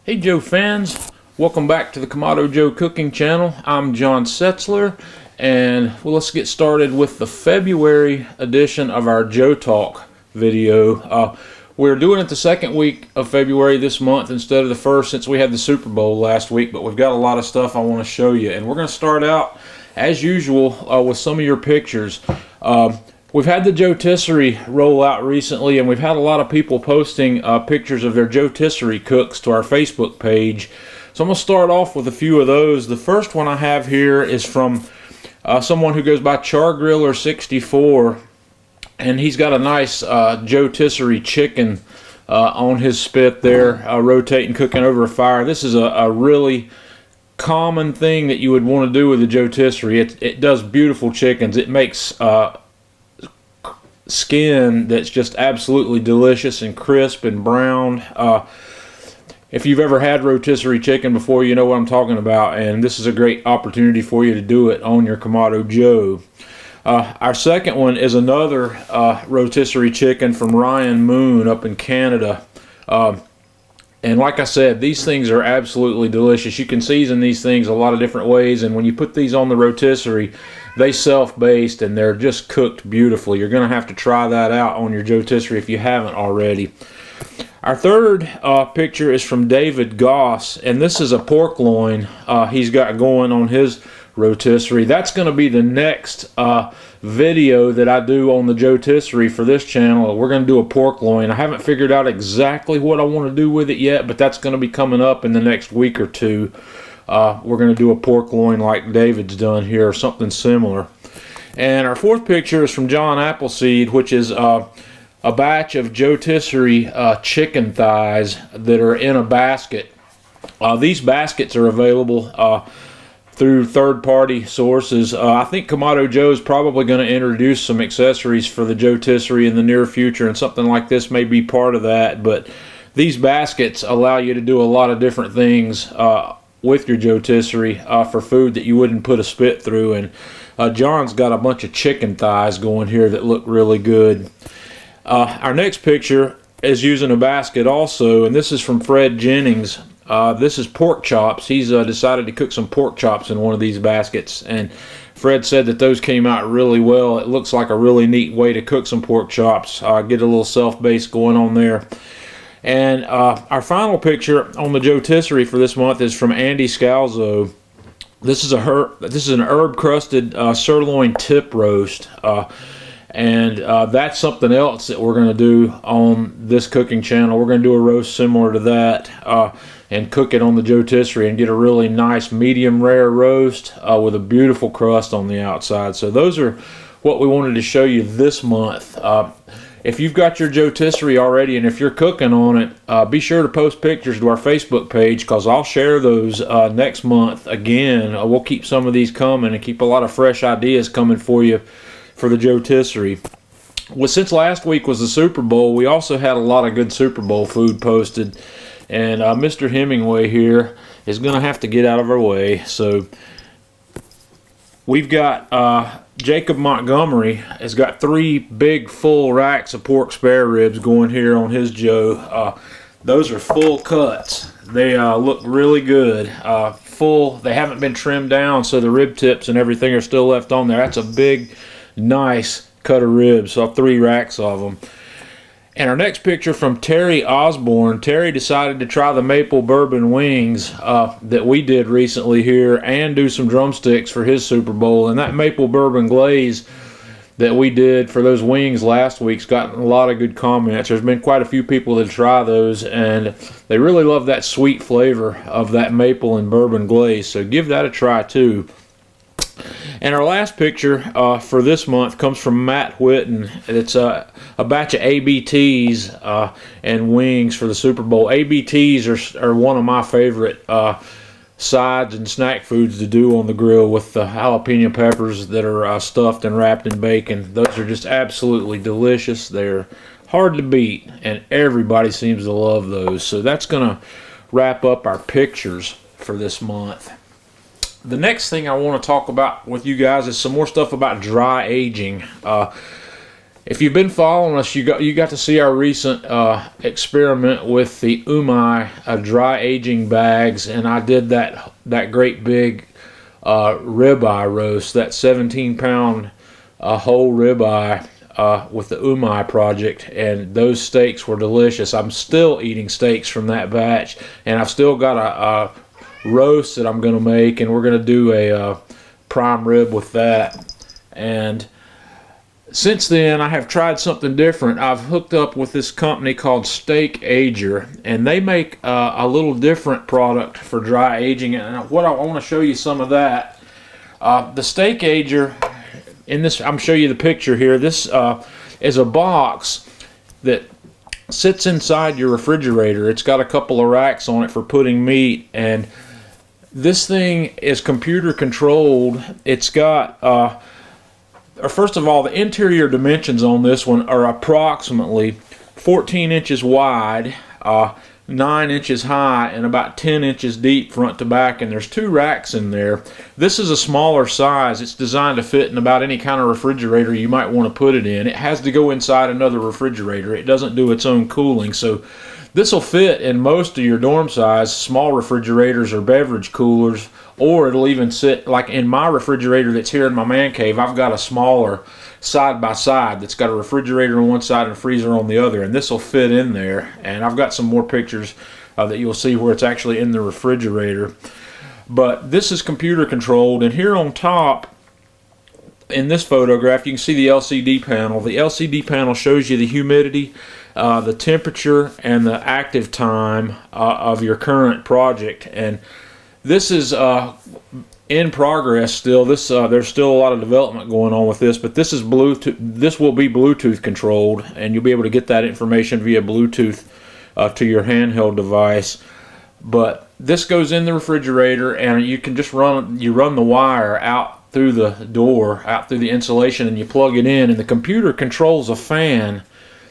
Hey Joe fans, welcome back to the Kamado Joe cooking channel. I'm John Setzler, and let's get started with the February edition of our Joe Talk video. We're doing it the second week of February this month instead of the first, since we had the Super Bowl last week, but we've got a lot of stuff I want to show you, and we're going to start out as usual with some of your pictures. We've had the Joetisserie roll out recently, and we've had a lot of people posting pictures of their Joetisserie cooks to our Facebook page. So I'm going to start off with a few of those. The first one I have here is from someone who goes by Chargriller64, and he's got a nice Joetisserie chicken on his spit there, rotating, cooking over a fire. This is a really common thing that you would want to do with the Joetisserie. It does beautiful chickens. It makes skin that's just absolutely delicious and crisp and brown. If you've ever had rotisserie chicken before, you know what I'm talking about, and this is a great opportunity for you to do it on your Kamado Joe. Our second one is another rotisserie chicken from Ryan Moon up in Canada. And like I said, these things are absolutely delicious. You can season these things a lot of different ways, and when you put these on the rotisserie, they self-baste and they're just cooked beautifully. You're going to have to try that out on your Joetisserie if you haven't already. Our third picture is from David Goss, and this is a pork loin he's got going on his rotisserie. That's going to be the next video that I do on the Joetisserie for this channel. We're going to do a pork loin. I haven't figured out exactly what I want to do with it yet, but that's going to be coming up in the next week or two. We're going to do a pork loin like David's done here, or something similar. And our fourth picture is from John Appleseed, which is a batch of Joetisserie chicken thighs that are in a basket. These baskets are available through third-party sources. I think Kamado Joe is probably going to introduce some accessories for the Joetisserie in the near future, and something like this may be part of that. But these baskets allow you to do a lot of different things with your Joetisserie for food that you wouldn't put a spit through. And John's got a bunch of chicken thighs going here that look really good. Our next picture is using a basket also, and this is from Fred Jennings. This is pork chops. He's decided to cook some pork chops in one of these baskets, and Fred said that those came out really well. It looks like a really neat way to cook some pork chops. Get a little self-base going on there. And our final picture on the Joetisserie for this month is from Andy Scalzo. This is an herb-crusted sirloin tip roast. And that's something else that we're going to do on this cooking channel. We're going to do a roast similar to that and cook it on the Joetisserie and get a really nice medium rare roast with a beautiful crust on the outside. So those are what we wanted to show you this month. If you've got your Joetisserie already and if you're cooking on it, be sure to post pictures to our Facebook page, because I'll share those next month again. We'll keep some of these coming and keep a lot of fresh ideas coming for you for the Joetisserie. Well, since last week was the Super Bowl, we also had a lot of good Super Bowl food posted, and Mr. Hemingway here is going to have to get out of our way. So we've got Jacob Montgomery has got 3 big full racks of pork spare ribs going here on his Joe. Those are full cuts. They look really good. Full. They haven't been trimmed down, so the rib tips and everything are still left on there. That's a big, nice cut of ribs, so 3 racks of them. And our next picture from Terry Osborne. Terry decided to try the maple bourbon wings that we did recently here and do some drumsticks for his Super Bowl. And that maple bourbon glaze that we did for those wings last week's gotten a lot of good comments. There's been quite a few people that try those, and they really love that sweet flavor of that maple and bourbon glaze, so give that a try too. And our last picture for this month comes from Matt Whitten. It's a batch of ABTs and wings for the Super Bowl. ABTs are one of my favorite sides and snack foods to do on the grill, with the jalapeno peppers that are stuffed and wrapped in bacon. Those are just absolutely delicious. They're hard to beat, and everybody seems to love those. So that's going to wrap up our pictures for this month. The next thing I want to talk about with you guys is some more stuff about dry aging. If you've been following us, you got to see our recent experiment with the Umai dry aging bags, and I did that great big ribeye roast, that 17-pound whole ribeye with the Umai project, and those steaks were delicious. I'm still eating steaks from that batch, and I've still got a roast that I'm going to make, and we're going to do a prime rib with that. And since then, I have tried something different. I've hooked up with this company called SteakAger, and they make a little different product for dry aging. And what I want to show you some of that. The SteakAger, in this, I'm showing you the picture here. This is a box that sits inside your refrigerator. It's got a couple of racks on it for putting meat, and this thing is computer controlled. It's got first of all, the interior dimensions on this one are approximately 14 inches wide, 9 inches high, and about 10 inches deep front to back, and there's 2 racks in there. This is a smaller size. It's designed to fit in about any kind of refrigerator you might want to put it in. It has to go inside another refrigerator. It doesn't do its own cooling, so this will fit in most of your dorm size small refrigerators or beverage coolers, or it'll even sit, like in my refrigerator that's here in my man cave, I've got a smaller side-by-side that's got a refrigerator on one side and a freezer on the other, and this will fit in there. And I've got some more pictures that you'll see where it's actually in the refrigerator. But this is computer controlled, and here on top in this photograph you can see the LCD panel. The LCD panel shows you the humidity, the temperature, and the active time of your current project. And this is in progress still. This there's still a lot of development going on with this, but this is Bluetooth. This will be Bluetooth controlled, and you'll be able to get that information via Bluetooth to your handheld device. But this goes in the refrigerator, and you can just run the wire out through the door, out through the insulation, and you plug it in, and the computer controls a fan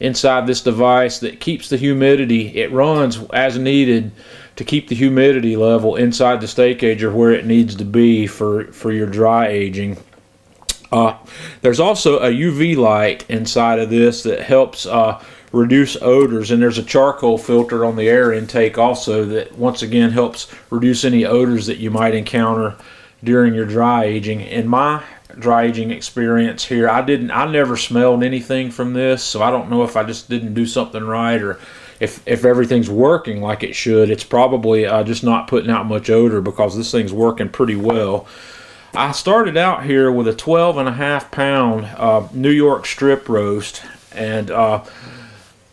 inside this device that keeps the humidity. It runs as needed to keep the humidity level inside the SteakAger where it needs to be for your dry aging. There's also a UV light inside of this that helps reduce odors, and there's a charcoal filter on the air intake also that once again helps reduce any odors that you might encounter during your dry aging. In my dry aging experience here, I never smelled anything from this, so I don't know if I just didn't do something right or if everything's working like it should. It's probably just not putting out much odor, because this thing's working pretty well. I started out here with a 12.5 pound New York strip roast, and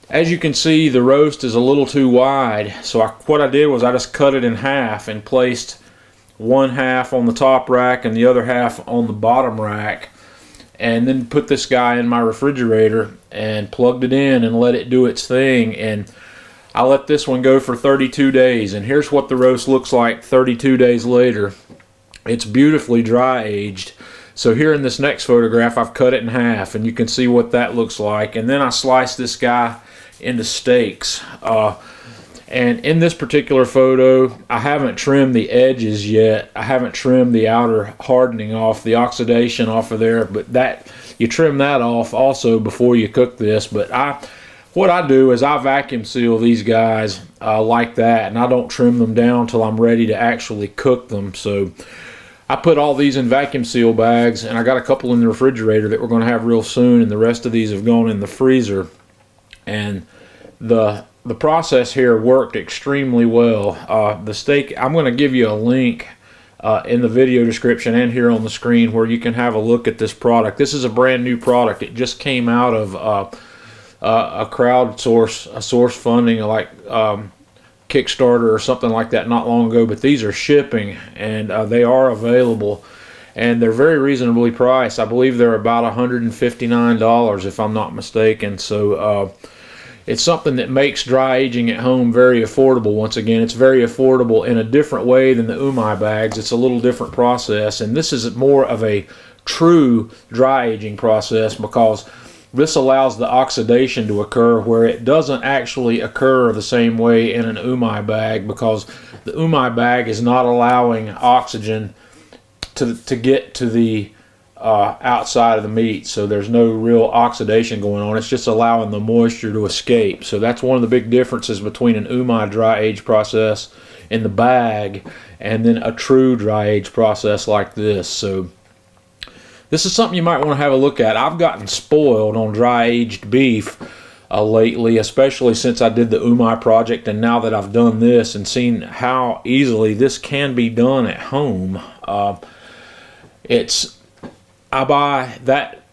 as you can see, the roast is a little too wide, so what I did was I just cut it in half and placed one half on the top rack and the other half on the bottom rack, and then put this guy in my refrigerator and plugged it in and let it do its thing. And I let this one go for 32 days, and here's what the roast looks like 32 days later. It's beautifully dry aged. So here in this next photograph, I've cut it in half, and you can see what that looks like. And then I sliced this guy into steaks. And in this particular photo, I haven't trimmed the edges yet. I haven't trimmed the outer hardening off, the oxidation off of there, but that you trim that off also before you cook this. But what I do is I vacuum seal these guys like that, and I don't trim them down till I'm ready to actually cook them. So I put all these in vacuum seal bags, and I got a couple in the refrigerator that we're going to have real soon, and the rest of these have gone in the freezer. And the process here worked extremely well. The steak, I'm going to give you a link in the video description and here on the screen where you can have a look at this product. This is a brand new product. It just came out of a source funding, like Kickstarter or something like that, not long ago. But these are shipping, and they are available, and they're very reasonably priced. I believe they're about $159 if I'm not mistaken. So it's something that makes dry aging at home very affordable. Once again, it's very affordable in a different way than the Umai bags. It's a little different process, and this is more of a true dry aging process, because this allows the oxidation to occur where it doesn't actually occur the same way in an Umai bag, because the Umai bag is not allowing oxygen to get to the outside of the meat, so there's no real oxidation going on. It's just allowing the moisture to escape. So that's one of the big differences between an umai dry age process in the bag and then a true dry age process like this. So this is something you might want to have a look at. I've gotten spoiled on dry aged beef lately, especially since I did the umai project, and now that I've done this and seen how easily this can be done at home. I buy that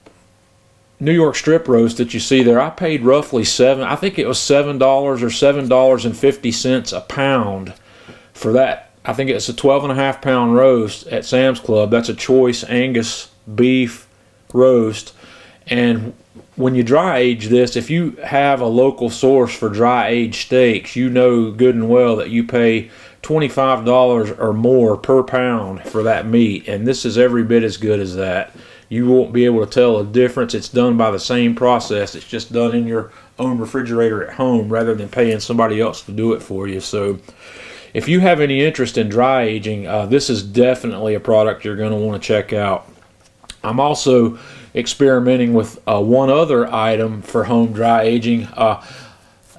New York strip roast that you see there. I paid roughly I think it was $7 or $7.50 a pound for that. I think it's a 12.5 pound roast at Sam's Club. That's a choice Angus beef roast. And when you dry age this, if you have a local source for dry aged steaks, you know good and well that you pay $25 or more per pound for that meat, and this is every bit as good as that. You won't be able to tell a difference. It's done by the same process. It's just done in your own refrigerator at home rather than paying somebody else to do it for you. So if you have any interest in dry aging, this is definitely a product you're going to want to check out. I'm also experimenting with one other item for home dry aging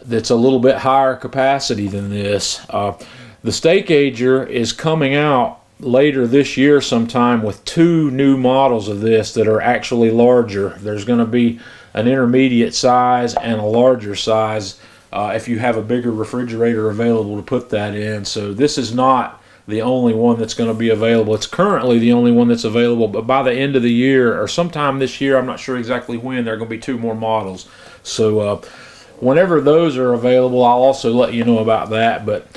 that's a little bit higher capacity than this. The SteakAger is coming out later this year sometime with 2 new models of this that are actually larger. There's going to be an intermediate size and a larger size if you have a bigger refrigerator available to put that in. So this is not the only one that's going to be available. It's currently the only one that's available, but by the end of the year or sometime this year, I'm not sure exactly when, there are going to be 2 more models. So whenever those are available, I'll also let you know about that. But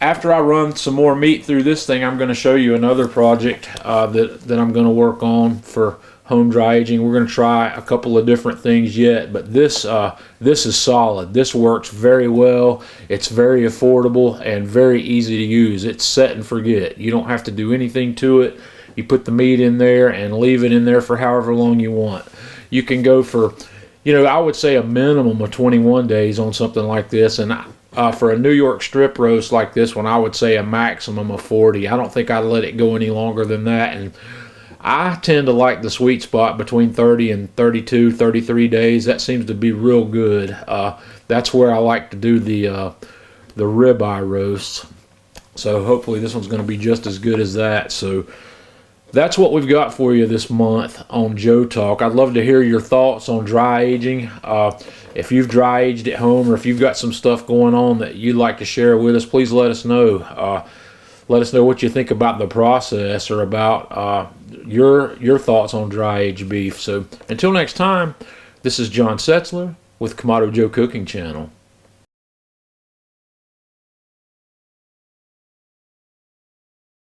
after I run some more meat through this thing, I'm going to show you another project that I'm going to work on for home dry aging. We're going to try a couple of different things yet, but this is solid. This works very well. It's very affordable and very easy to use. It's set and forget. You don't have to do anything to it. You put the meat in there and leave it in there for however long you want. You can go for, I would say a minimum of 21 days on something like this, and for a New York strip roast like this one, I would say a maximum of 40. I don't think I'd let it go any longer than that, and I tend to like the sweet spot between 30 and 32, 33 days. That seems to be real good. That's where I like to do the ribeye roasts. So hopefully this one's going to be just as good as that. So that's what we've got for you this month on Joe Talk. I'd love to hear your thoughts on dry aging. If you've dry aged at home, or if you've got some stuff going on that you'd like to share with us, please let us know. Let us know what you think about the process, or about your thoughts on dry aged beef. So until next time, this is John Setzler with Kamado Joe Cooking Channel.